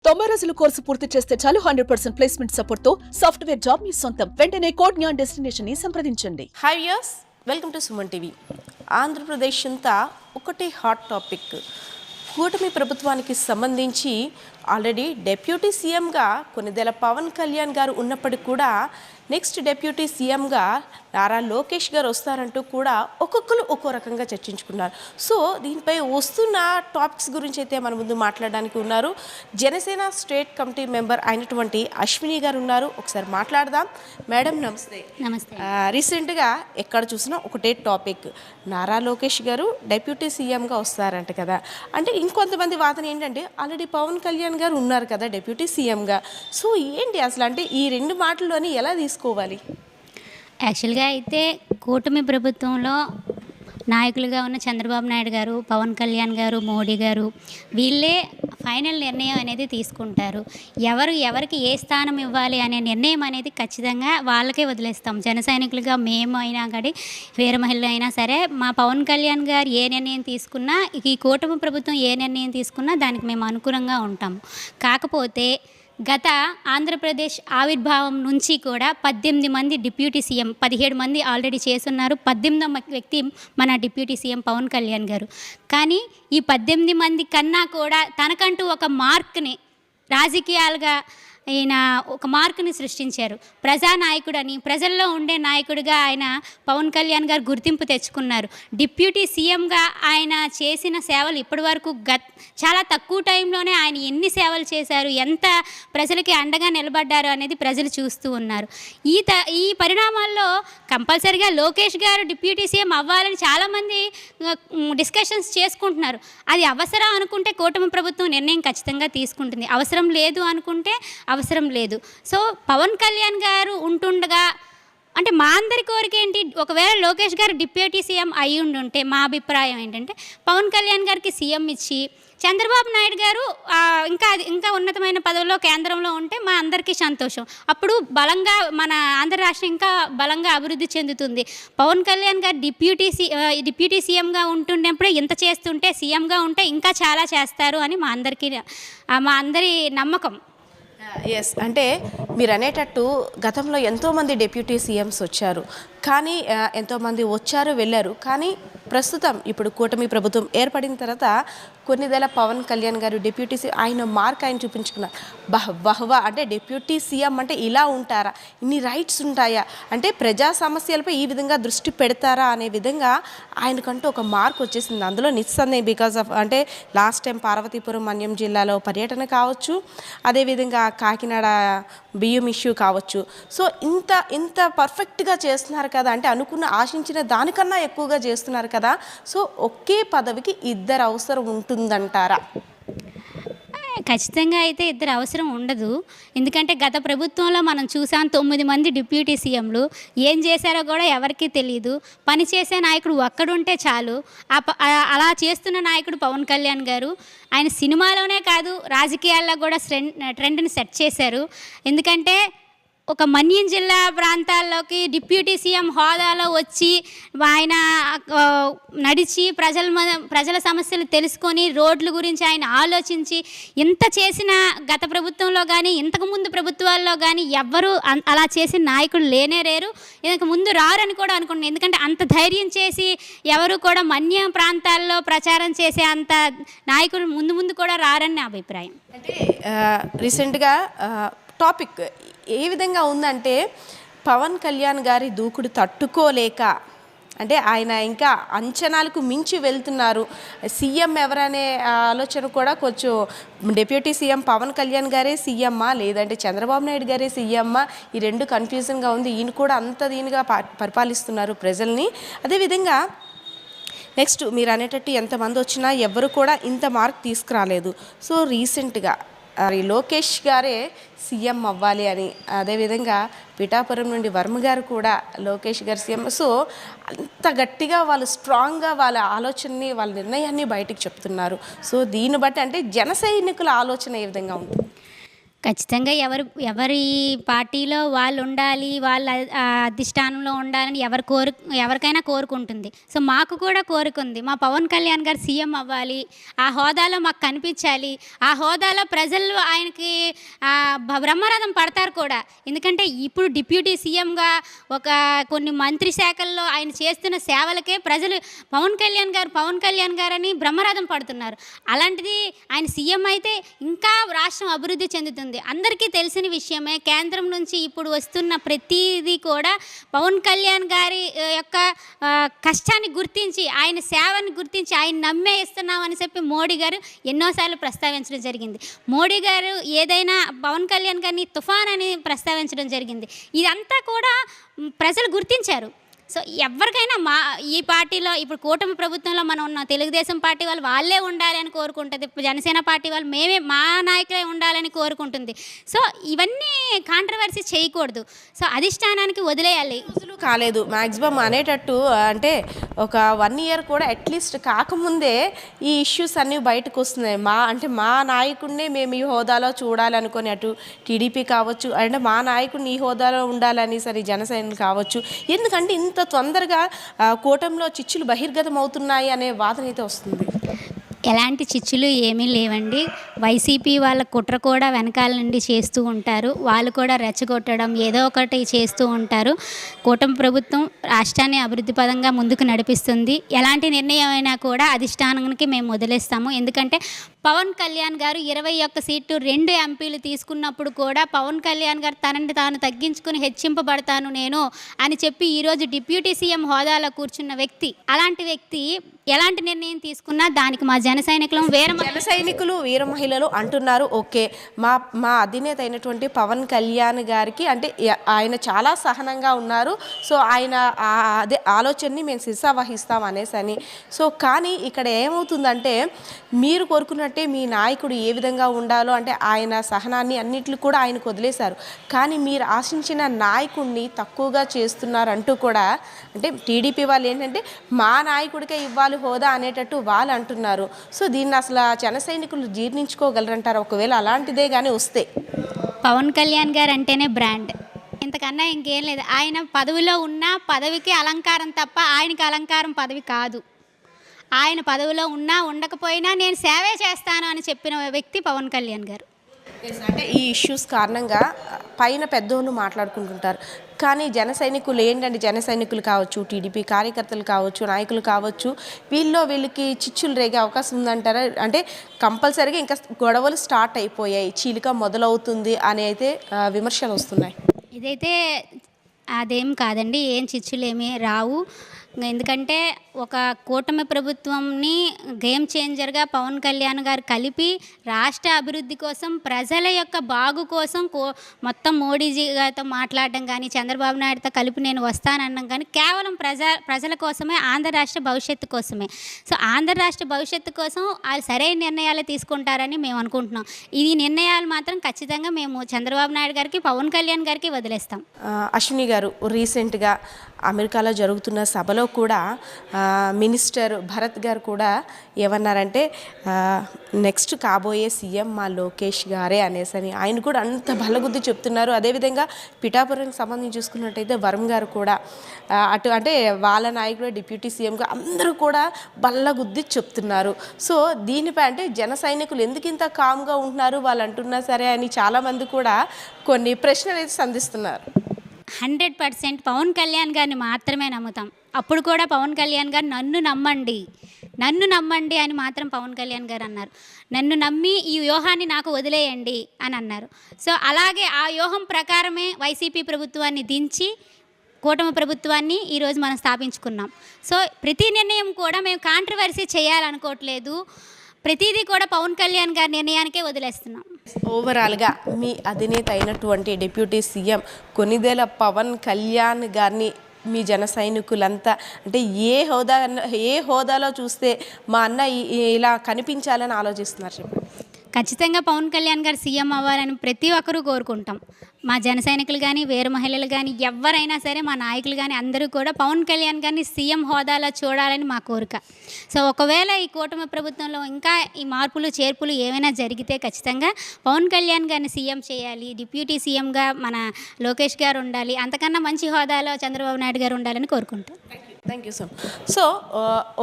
90 రోజుల కోర్సు పూర్తి చేస్తే చాలు 100% ప్లేస్మెంట్ సపోర్ట్ తో సాఫ్ట్వేర్ జాబ్ మీ సొంతం. వెంటనే కోడ్ జ్ఞాన్ డెస్టినేషన్ ని సంప్రదించండి. Hi viewers, welcome to Suman TV. Andhra Pradesh అంతా ఒకటే హాట్ టాపిక్. కూటమి ప్రభుత్వానికి సంబంధించి ఆల్రెడీ డిప్యూటీ సీఎంగా కొన్నిదేళ్ల పవన్ కళ్యాణ్ గారు ఉన్నప్పటికీ కూడా నెక్స్ట్ డిప్యూటీ సీఎంగా నారా లోకేష్ గారు వస్తారంటూ కూడా ఒక్కొక్కరు ఒక్కో రకంగా చర్చించుకున్నారు. సో దీనిపై వస్తున్న టాపిక్స్ గురించి అయితే మన ముందు మాట్లాడడానికి ఉన్నారు జనసేన స్టేట్ కమిటీ మెంబర్ అయినటువంటి అశ్విని గారు ఉన్నారు. ఒకసారి మాట్లాడదాం. మేడం నమస్తే. నమస్తే. రీసెంట్గా ఎక్కడ చూసినా ఒకటే టాపిక్, నారా లోకేష్ గారు డిప్యూటీ సీఎంగా వస్తారంట కదా. అంటే ఇంకొంతమంది వాదన ఏంటంటే ఆల్రెడీ పవన్ కళ్యాణ్ గారు ఉన్నారు కదా డిప్యూటీ సీఎంగా. సో ఏంటి అసలు, అంటే ఈ రెండు మాటల్లోని ఎలా తీసుకోవాలి? యాక్చువల్గా అయితే కూటమి ప్రభుత్వంలో నాయకులుగా ఉన్న చంద్రబాబు నాయుడు గారు, పవన్ కళ్యాణ్ గారు, మోడీ గారు వీళ్ళే ఫైనల్ నిర్ణయం అనేది తీసుకుంటారు. ఎవరికి ఏ స్థానం ఇవ్వాలి అనే నిర్ణయం అనేది ఖచ్చితంగా వాళ్ళకే వదిలేస్తాం. జన సైనికులుగా మేము అయినా కానీ వేరే మహిళలు అయినా సరే, మా పవన్ కళ్యాణ్ గారు ఏ నిర్ణయం తీసుకున్నా, ఈ కూటమి ప్రభుత్వం ఏ నిర్ణయం తీసుకున్నా దానికి మేము అనుకూలంగా ఉంటాము. కాకపోతే గత ఆంధ్రప్రదేశ్ ఆవిర్భావం నుంచి కూడా 18 మంది డిప్యూటీ సీఎం, 17 మంది ఆల్రెడీ చేస్తున్నారు. 18వ వ్యక్తి మన డిప్యూటీ సీఎం పవన్ కళ్యాణ్ గారు. కానీ ఈ 18 మంది కన్నా కూడా తనకంటూ ఒక మార్క్ని రాజకీయాలుగా ఆయన ఒక మార్కుని సృష్టించారు. ప్రజానాయకుడని, ప్రజల్లో ఉండే నాయకుడిగా ఆయన పవన్ కళ్యాణ్ గారు గుర్తింపు తెచ్చుకున్నారు. డిప్యూటీ సీఎంగా ఆయన చేసిన సేవలు ఇప్పటి వరకు చాలా తక్కువ టైంలోనే ఆయన ఎన్ని సేవలు చేశారు, ఎంత ప్రజలకి అండగా నిలబడ్డారు అనేది ప్రజలు చూస్తూ ఉన్నారు. ఈ పరిణామాల్లో కంపల్సరిగా లోకేష్ గారు డిప్యూటీ సీఎం అవ్వాలని చాలామంది డిస్కషన్స్ చేసుకుంటున్నారు. అది అవసరం అనుకుంటే కూటమి ప్రభుత్వం నిర్ణయం ఖచ్చితంగా తీసుకుంటుంది, అవసరం లేదు అనుకుంటే అవసరం లేదు. సో పవన్ కళ్యాణ్ గారు ఉంటుండగా, అంటే మా అందరి కోరిక ఏంటి, ఒకవేళ లోకేష్ గారు డిప్యూటీ సీఎం అయి ఉండుంటే మా అభిప్రాయం ఏంటంటే పవన్ కళ్యాణ్ గారికి సీఎం ఇచ్చి చంద్రబాబు నాయుడు గారు ఇంకా ఉన్నతమైన పదవిలో కేంద్రంలో ఉంటే మా అందరికీ సంతోషం. అప్పుడు బలంగా మన ఆంధ్ర రాష్ట్రం ఇంకా బలంగా అభివృద్ధి చెందుతుంది. పవన్ కళ్యాణ్ గారు డిప్యూటీ సీఎంగా ఉంటుండేప్పుడే ఇంత చేస్తుంటే సీఎంగా ఉంటే ఇంకా చాలా చేస్తారు అని మా అందరి నమ్మకం. ఎస్, అంటే మీరు అనేటట్టు గతంలో ఎంతోమంది డిప్యూటీ సీఎంస్ వచ్చారు, కానీ ఎంతోమంది వచ్చారు వెళ్ళారు. కానీ ప్రస్తుతం ఇప్పుడు కూటమి ప్రభుత్వం ఏర్పడిన తర్వాత కొన్నిదేళ్ల పవన్ కళ్యాణ్ గారు డిప్యూటీ సీఎం ఆయన మార్క్ ఆయన చూపించుకున్నారు. బహువా అంటే డిప్యూటీ సీఎం అంటే ఇలా ఉంటారా, ఇన్ని రైట్స్ ఉంటాయా, అంటే ప్రజా సమస్యలపై ఈ విధంగా దృష్టి పెడతారా అనే విధంగా ఆయనకంటూ ఒక మార్క్ వచ్చేసింది. అందులో నిస్సందేహం బికాస్ ఆఫ్ అంటే లాస్ట్ టైం పార్వతీపురం మన్యం జిల్లాలో పర్యటన కావచ్చు, అదేవిధంగా కాకినాడ బియ్యం ఇష్యూ కావచ్చు. సో ఇంత పర్ఫెక్ట్గా చేస్తున్నారు కదా, అంటే ఆశించిన దానికన్నా ఎక్కువగా చేస్తున్నారు కదా. సో ఒకే పదవికి ఇద్దరు అవసరం ఉంటుందంటారా? ఖచ్చితంగా అయితే ఇద్దరు అవసరం ఉండదు. ఎందుకంటే గత ప్రభుత్వంలో మనం చూసాం 9 మంది డిప్యూటీ సీఎంలు ఏం చేశారో కూడా ఎవరికీ తెలియదు. పనిచేసే నాయకుడు ఒక్కడుంటే చాలు. అలా చేస్తున్న నాయకుడు పవన్ కళ్యాణ్ గారు. ఆయన సినిమాలోనే కాదు రాజకీయాల్లో కూడా ట్రెండ్ని సెట్ చేశారు. ఎందుకంటే ఒక మన్యం జిల్లా ప్రాంతాల్లోకి డిప్యూటీ సీఎం హోదాలో వచ్చి ఆయన నడిచి ప్రజల సమస్యలు తెలుసుకొని రోడ్ల గురించి ఆయన ఆలోచించి ఇంత చేసిన గత ప్రభుత్వంలో కానీ ఇంతకుముందు ప్రభుత్వాల్లో కానీ ఎవ్వరూ అలా చేసిన నాయకులు లేరు. ఇంతకు ముందు రారని కూడా అనుకుంటున్నాను. ఎందుకంటే అంత ధైర్యం చేసి ఎవరు కూడా మన్యం ప్రాంతాల్లో ప్రచారం చేసే అంత నాయకులు ముందు కూడా రారని నా అభిప్రాయం. అంటే రీసెంట్గా టాపిక్ ఏ విధంగా ఉందంటే పవన్ కళ్యాణ్ గారి దూకుడు తట్టుకోలేక, అంటే ఆయన ఇంకా అంచనాలకు మించి వెళ్తున్నారు. సీఎం ఎవరనే ఆలోచన కూడా కొంచెం డిప్యూటీ సీఎం పవన్ కళ్యాణ్ గారే సీఎమ్మా లేదంటే చంద్రబాబు నాయుడు గారే సీఎమ్మా, ఈ రెండు కన్ఫ్యూజన్గా ఉంది. ఈయన కూడా అంత దీనిగా పరిపాలిస్తున్నారు ప్రజల్ని. అదేవిధంగా నెక్స్ట్ మీరు అనేటట్టు ఎంతమంది వచ్చినా ఎవరు కూడా ఇంత మార్క్ తీసుకురాలేదు. సో రీసెంట్గా లోకేష్ గారే సీఎం అవ్వాలి అని, అదేవిధంగా పిఠాపురం నుండి వర్మ గారు కూడా లోకేష్ గారు సీఎం. సో అంత గట్టిగా వాళ్ళు స్ట్రాంగ్గా వాళ్ళ ఆలోచనని వాళ్ళ నిర్ణయాన్ని బయటికి చెప్తున్నారు. సో దీన్ని బట్టి అంటే జన సైనికుల ఆలోచన ఏ విధంగా ఉంటుంది? ఖచ్చితంగా ఎవరి పార్టీలో వాళ్ళు ఉండాలి, వాళ్ళ అధిష్టానంలో ఉండాలని ఎవరికైనా కోరుకుంటుంది. సో మాకు కూడా కోరిక ఉంది, మా పవన్ కళ్యాణ్ గారు సీఎం అవ్వాలి, ఆ హోదాలో మాకు కనిపించాలి, ఆ హోదాలో ప్రజలు ఆయనకి బ్రహ్మరథం పడతారు కూడా. ఎందుకంటే ఇప్పుడు డిప్యూటీ సీఎంగా కొన్ని మంత్రి శాఖల్లో ఆయన చేస్తున్న సేవలకే ప్రజలు పవన్ కళ్యాణ్ గారు అని బ్రహ్మరథం పడుతున్నారు. అలాంటిది ఆయన సీఎం అయితే ఇంకా రాష్ట్రం అభివృద్ధి చెందుతుంది. అందరికీ తెలిసిన విషయమే, కేంద్రం నుంచి ఇప్పుడు వస్తున్న ప్రతిదీ కూడా పవన్ కళ్యాణ్ గారి యొక్క కష్టాన్ని గుర్తించి, ఆయన సేవని గుర్తించి, ఆయన నమ్మే ఇస్తున్నామని చెప్పి మోడీ గారు ఎన్నోసార్లు ప్రస్తావించడం జరిగింది. మోడీ గారు ఏదైనా పవన్ కళ్యాణ్ గారిని తుఫాన్ అని ప్రస్తావించడం జరిగింది. ఇదంతా కూడా ప్రజలు గుర్తించారు. సో ఎవరికైనా ఈ పార్టీలో ఇప్పుడు కూటమి ప్రభుత్వంలో మనం ఉన్న తెలుగుదేశం పార్టీ వాళ్ళే ఉండాలి అని కోరుకుంటుంది, జనసేన పార్టీ వాళ్ళు మా నాయకులే ఉండాలని కోరుకుంటుంది. సో ఇవన్నీ కాంట్రవర్సీ చేయకూడదు. సో అధిష్టానానికి వదిలేయాలి. రోజులు కాలేదు మ్యాక్సిమం అనేటట్టు, అంటే ఒక 1 year కూడా అట్లీస్ట్ కాకముందే ఈ ఇష్యూస్ అన్నీ బయటకు వస్తున్నాయి. మా నాయకుడినే మేము ఈ హోదాలో చూడాలనుకొని, అటు టీడీపీ కావచ్చు, అంటే మా నాయకుడిని ఈ హోదాలో ఉండాలని సరే జనసేన కావచ్చు. ఎందుకంటే ఇంత తొందరగా కూటమిలో చిచ్చులు బహిర్గతం అవుతున్నాయి అనే వాదన అయితే వస్తుంది. ఎలాంటి చిచ్చులు ఏమీ లేవండి. వైసీపీ వాళ్ళ కుట్ర కూడా వెనకాల నుండి చేస్తూ ఉంటారు. వాళ్ళు కూడా రెచ్చగొట్టడం ఏదో ఒకటి చేస్తూ ఉంటారు. కూటమి ప్రభుత్వం రాష్ట్రాన్ని అభివృద్ధి పదంగా ముందుకు నడిపిస్తుంది. ఎలాంటి నిర్ణయం అయినా కూడా అధిష్టానానికి మేము వదిలేస్తాము. ఎందుకంటే పవన్ కళ్యాణ్ గారు 21 సీట్లు 2 ఎంపీలు తీసుకున్నప్పుడు కూడా పవన్ కళ్యాణ్ గారు తనని తాను తగ్గించుకుని హెచ్చింపబడతాను నేను అని చెప్పి ఈరోజు డిప్యూటీ సీఎం హోదాలో కూర్చున్న వ్యక్తి. అలాంటి వ్యక్తి ఎలాంటి నిర్ణయం తీసుకున్నా దానికి మా జన సైనికులు వీర మహిళలు అంటున్నారు. ఓకే, మా అధినేత అయినటువంటి పవన్ కళ్యాణ్ గారికి అంటే ఆయన చాలా సహనంగా ఉన్నారు. సో ఆయన అదే ఆలోచనని మేము శిరసా వహిస్తాం అనేసని. సో కానీ ఇక్కడ ఏమవుతుందంటే, మీరు కోరుకున్నట్టే మీ నాయకుడు ఏ విధంగా ఉండాలో అంటే ఆయన సహనాన్ని అన్నిట్లు కూడా ఆయనకు వదిలేశారు. కానీ మీరు ఆశించిన నాయకుడిని తక్కువగా చేస్తున్నారంటూ కూడా, అంటే టీడీపీ వాళ్ళు ఏంటంటే మా నాయకుడికే ఇవ్వాలి హోదా అనేటట్టు వాళ్ళు అంటున్నారు. సో దీన్ని అసలు జన సైనికులు జీర్ణించుకోగలరంటారు ఒకవేళ అలాంటిదే కానీ వస్తే? పవన్ కళ్యాణ్ గారు అంటేనే బ్రాండ్, ఇంతకన్నా ఇంకేం లేదు. ఆయన పదవిలో ఉన్న పదవికి అలంకారం తప్ప ఆయనకి అలంకారం పదవి కాదు. ఆయన పదవిలో ఉన్నా ఉండకపోయినా నేను సేవే చేస్తాను అని చెప్పిన వ్యక్తి పవన్ కళ్యాణ్ గారు. అంటే ఈ ఇష్యూస్ కారణంగా పైన పెద్దోళ్ళు మాట్లాడుకుంటుంటారు. కానీ జన సైనికులు ఏంటంటే, జన సైనికులు కావచ్చు, టీడీపీ కార్యకర్తలు కావచ్చు, నాయకులు కావచ్చు, వీళ్ళకి చిచ్చులు రేగే అవకాశం ఉందంటారా? అంటే కంపల్సరీగా ఇంకా గొడవలు స్టార్ట్ అయిపోయాయి, చీలిక మొదలవుతుంది అని అయితే విమర్శలు వస్తున్నాయి. ఇదైతే అదేం కాదండి, ఏం చిచ్చులు ఏమీ రావు. ఎందుకంటే ఒక కూటమి ప్రభుత్వంని గేమ్ చేంజర్గా పవన్ కళ్యాణ్ గారు కలిపి రాష్ట్ర అభివృద్ధి కోసం, ప్రజల యొక్క బాగు కోసం మొత్తం మోడీజీ గారితో మాట్లాడడం కానీ, చంద్రబాబు నాయుడుతో కలిపి నేను వస్తానన్నాం కానీ కేవలం ప్రజల కోసమే, ఆంధ్ర రాష్ట్ర భవిష్యత్తు కోసమే. సో ఆంధ్ర రాష్ట్ర భవిష్యత్తు కోసం వాళ్ళు సరైన నిర్ణయాలు తీసుకుంటారని మేము అనుకుంటున్నాం. ఈ నిర్ణయాలు మాత్రం ఖచ్చితంగా మేము చంద్రబాబు నాయుడు గారికి, పవన్ కళ్యాణ్ గారికి వదిలేస్తాం. అశ్విని గారు, రీసెంట్గా అమెరికాలో జరుగుతున్న సభలో కూడా మినిస్టర్ భరత్ గారు కూడా ఏమన్నారంటే, నెక్స్ట్ కాబోయే సీఎం మా లోకేష్ గారే అనేసని ఆయన కూడా అంత బలగుద్ది చెప్తున్నారు. అదేవిధంగా పిఠాపురానికి సంబంధించి చూసుకున్నట్టయితే వరుణ్ గారు కూడా అటు అంటే వాళ్ళ నాయకుడు డిప్యూటీ సీఎంగా అందరూ కూడా బల్లగుద్ది చెప్తున్నారు. సో దీనిపై అంటే జన సైనికులు ఎందుకు ఇంత కామ్గా ఉంటున్నారు వాళ్ళు అంటున్నా సరే అని చాలామంది కూడా కొన్ని ప్రశ్నలు అయితే సంధిస్తున్నారు. 100% పవన్ కళ్యాణ్ గారిని మాత్రమే నమ్ముతాం. అప్పుడు కూడా పవన్ కళ్యాణ్ గారు నన్ను నమ్మండి అని మాత్రం పవన్ కళ్యాణ్ గారు అన్నారు. నన్ను నమ్మి ఈ వ్యూహాన్ని నాకు వదిలేయండి అని అన్నారు. సో అలాగే ఆ వ్యూహం ప్రకారమే వైసీపీ ప్రభుత్వాన్ని దించి కూటమి ప్రభుత్వాన్ని ఈరోజు మనం స్థాపించుకున్నాం. సో ప్రతి నిర్ణయం కూడా మేము కాంట్రవర్సీ చేయాలనుకోవట్లేదు. ప్రతిదీ కూడా పవన్ కళ్యాణ్ గారి నిర్ణయానికే వదిలేస్తున్నాం. ఓవరాల్గా మీ అధినేత అయినటువంటి డిప్యూటీ సీఎం కొనిదెల పవన్ కళ్యాణ్ గారిని మీ జన సైనికులంతా అంటే ఏ హోదాలో చూస్తే మా అన్న ఇలా కనిపించాలని ఆలోచిస్తున్నారు చెప్పండి? ఖచ్చితంగా పవన్ కళ్యాణ్ గారు సీఎం అవ్వాలని ప్రతి ఒక్కరూ కోరుకుంటాం. మా జన సైనికులు కానీ, వేరు మహిళలు కానీ, ఎవరైనా సరే మా నాయకులు కానీ అందరూ కూడా పవన్ కళ్యాణ్ గారిని సీఎం హోదాలో చూడాలని మా కోరిక. సో ఒకవేళ ఈ కూటమి ప్రభుత్వంలో ఇంకా ఈ మార్పులు చేర్పులు ఏమైనా జరిగితే ఖచ్చితంగా పవన్ కళ్యాణ్ గారిని సీఎం చేయాలి, డిప్యూటీ సీఎంగా మన లోకేష్ గారు ఉండాలి, అంతకన్నా మంచి హోదాలో చంద్రబాబు నాయుడు గారు ఉండాలని కోరుకుంటాం. Thank you sir. సో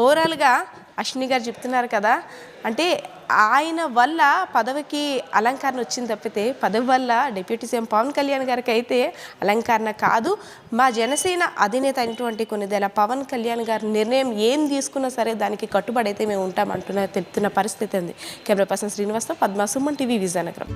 ఓవరాల్గా అశ్విని గారు చెప్తున్నారు కదా, అంటే ఆయన వల్ల పదవికి అలంకరణ వచ్చింది తప్పితే పదవి వల్ల డిప్యూటీ సీఎం పవన్ కళ్యాణ్ గారికి అయితే అలంకరణ కాదు. మా జనసేన అధినేత అయినటువంటి కొన్నిదేళ్ల పవన్ కళ్యాణ్ గారి నిర్ణయం ఏం తీసుకున్నా సరే దానికి కట్టుబడి అయితే మేము ఉంటామంటున్న తెలుపుతున్న పరిస్థితి ఉంది. కెమెరా పర్సన్ శ్రీనివాస్తో పద్మా, సుమన్ టీవీ, విజయనగరం.